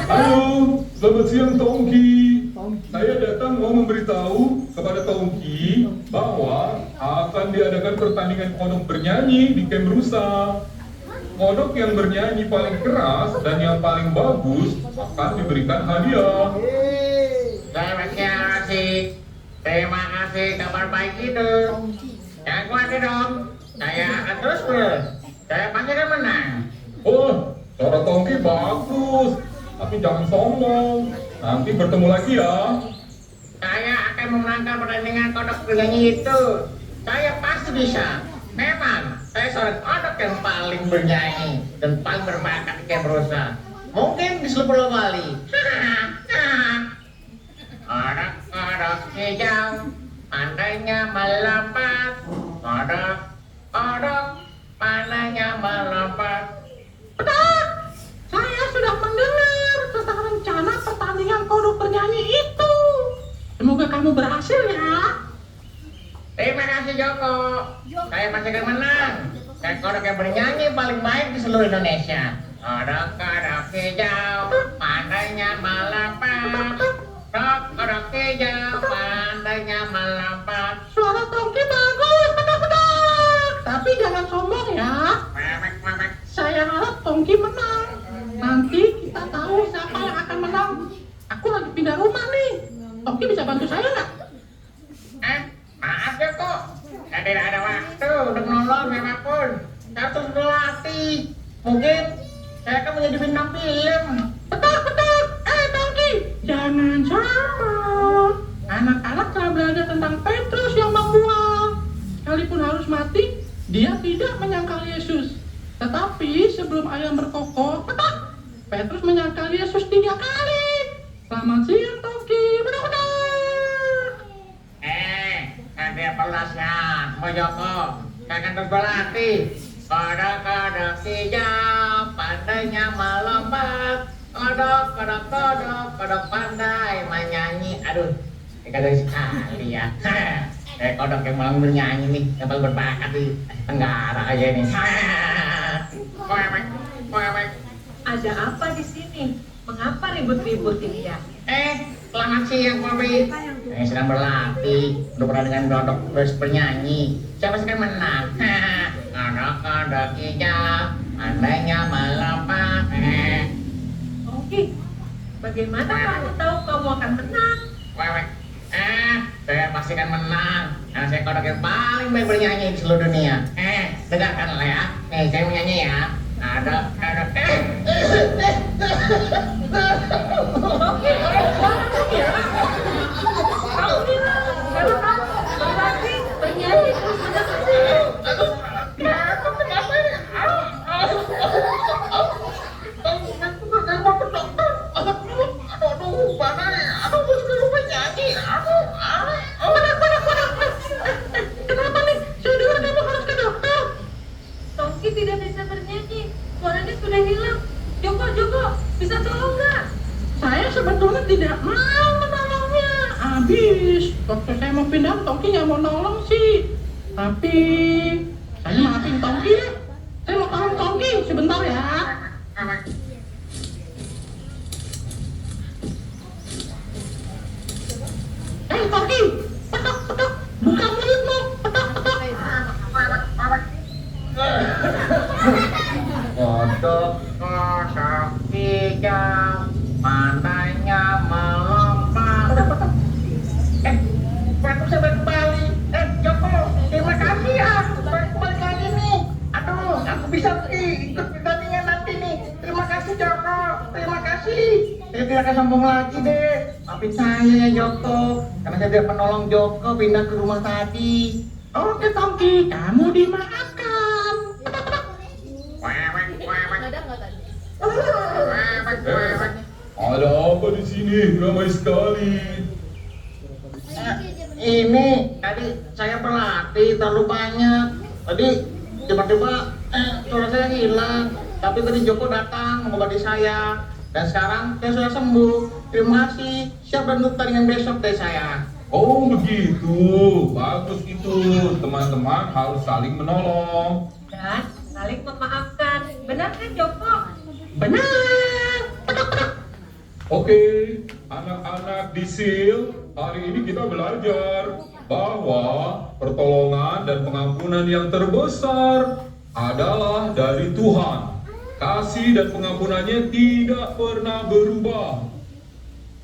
Halo, selamat siang Tongki. Saya datang mau memberitahu kepada Tongki bahwa akan diadakan pertandingan kodok bernyanyi di Camp Rusa. Kodok yang bernyanyi paling keras dan yang paling bagus akan diberikan hadiah. Terima kasih kabar baik itu. Jangan khawatir dong, saya akan terus. Saya pasti akan menang. Oh, suara Tongki bagus, tapi jangan sombong. Nanti bertemu lagi ya. Saya akan memenangkan pertandingan kodok bernyanyi itu. Saya pasti bisa. Memang saya seorang kodok yang paling bernyanyi dan paling berbakat di Camp Rusa. Mungkin di seluruh Pulau Bali. Kodok hijau, pandainya melompat. Kodok, pandainya melompat. Saya sudah mendengar tentang rencana pertandingan kodok bernyanyi itu. Semoga kamu berhasil ya. Terima kasih Joko. Saya pasti akan menang. Saya kodok yang bernyanyi paling baik di seluruh Indonesia. Kodok hijau, pandainya melompat. Kodok hijau, pandainya melompat. Suara Tongki bagus, benar-benar. Tapi jangan sombong ya. Saya harap Tongki menang. Nanti kita tahu siapa yang akan menang. Aku lagi pindah rumah nih. Tongki bisa bantu saya nggak? Maaf Joko. Saya tidak ada waktu untuk menolong siapapun. Saya terus berlatih. Mungkin saya akan menjadi bintang film. Betul. Tongki, jangan sama. Anak-anak telah belajar tentang Petrus yang membuang. Sekalipun harus mati, dia tidak menyangkal Yesus. Tetapi sebelum ayam berkokok, Petrus menyangkal Yesus 3 kali. Selamat siang, Tongki. Benar-benar. Nanti pelasnya, Mo Joko. Saya akan terus berlatih. Kodok hijau, pandainya melompat. Kodok pandai menyanyi. Aduh, dikatakan sekali ya. Kodok yang malang bernyanyi nih, yang paling berbakat di Tenggara aja nih. Ada apa di sini? Mengapa ribut-ribut ini ya? Selamat siang, Popi. Saya sedang berlatih untuk pertandingan kodok terus bernyanyi. Siapa sih yang menang? Kodok hijau, pandainya melompat. Oke, bagaimana kamu tahu kamu akan menang? Saya pasti akan menang. Karena saya kodok yang paling baik bernyanyi di seluruh dunia. Dengarkanlah ya. Nih, saya menyanyi ya. Kodok. Kamu bilang kalau kamu berlatih bernyanyi terus menerus. Kenapa nih? Saya dengar kamu harus ke dokter. Tongki tidak bisa bernyanyi, suaranya sudah hilang. Joko, bisa tolong nggak? Saya sebetulnya tidak mau menolongnya. Habis, waktu saya mau pindah, Tongki nggak mau nolong sih. Tapi, saya maafin Tongki ya. Saya mau tolong Tongki sebentar ya. Tongki, petok, buka mulutmu, petok. Kodok hijau, pandainya melompat. Petrus sampai kembali. Joko, terima kasih ya. Balik lagi nih. Aduh, aku bisa ikut pertandingan nanti nih. Terima kasih Joko, terima kasih. Saya tidak akan sombong lagi deh. Maafin saya ya Joko, karena saya tidak menolong Joko pindah ke rumah tadi. Oke Tongki, kamu dimaafkan. Ada apa di sini? Ramai sekali. Ini tadi saya berlatih terlalu banyak. Tadi tiba-tiba suara saya hilang. Tapi tadi Joko datang mengobati saya. Dan sekarang saya sudah sembuh. Terima kasih. Siap dan untuk pertandingan besok deh saya. Oh begitu, bagus itu. Teman-teman harus saling menolong. Dan saling memaafkan. Benar kan Joko? Benar. Oke, anak-anak di SEAL, hari ini kita belajar bahwa pertolongan dan pengampunan yang terbesar adalah dari Tuhan. Kasih dan pengampunannya tidak pernah berubah.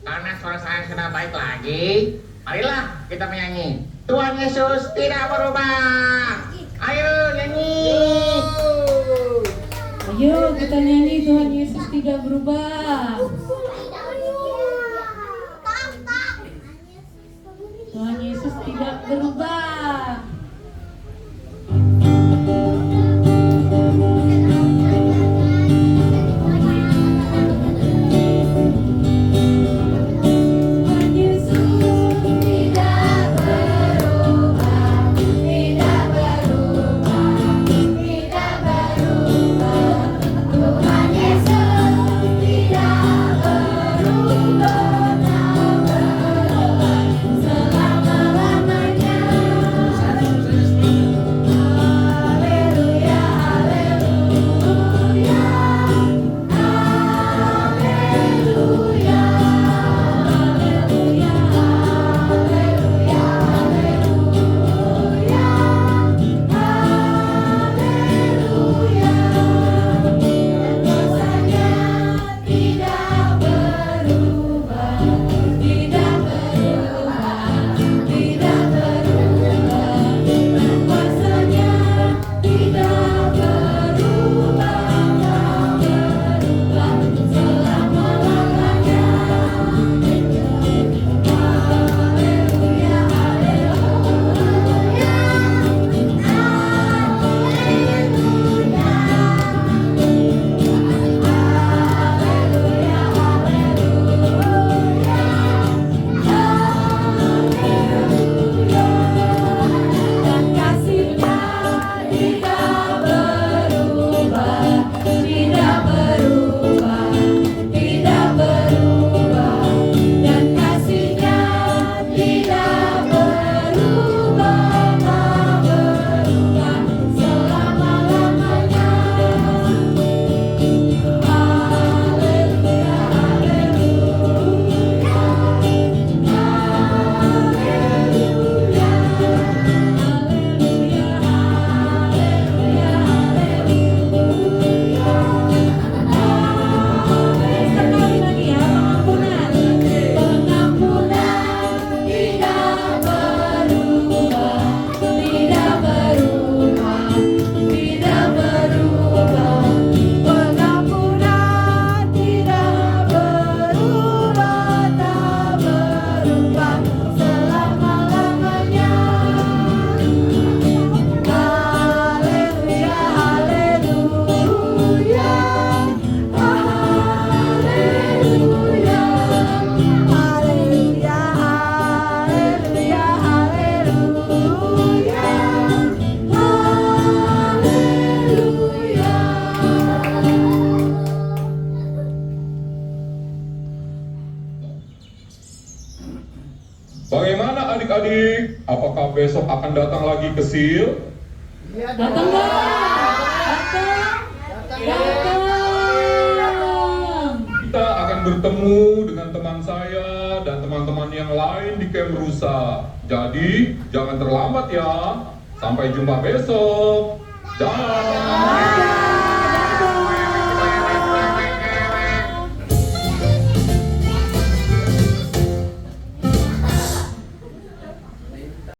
Karena suara saya sudah baik lagi, marilah kita menyanyi. Tuhan Yesus tidak berubah. Ayo nyanyi. Ayo kita nyanyi Tuhan Yesus tidak berubah. Tuhan Yesus tidak berubah. Bagaimana adik-adik? Apakah besok akan datang lagi ke SEAL? Datang Bang. Datang. Kita akan bertemu dengan teman saya dan teman-teman yang lain di Camp Rusa. Jadi, jangan terlambat ya. Sampai jumpa besok. Dah.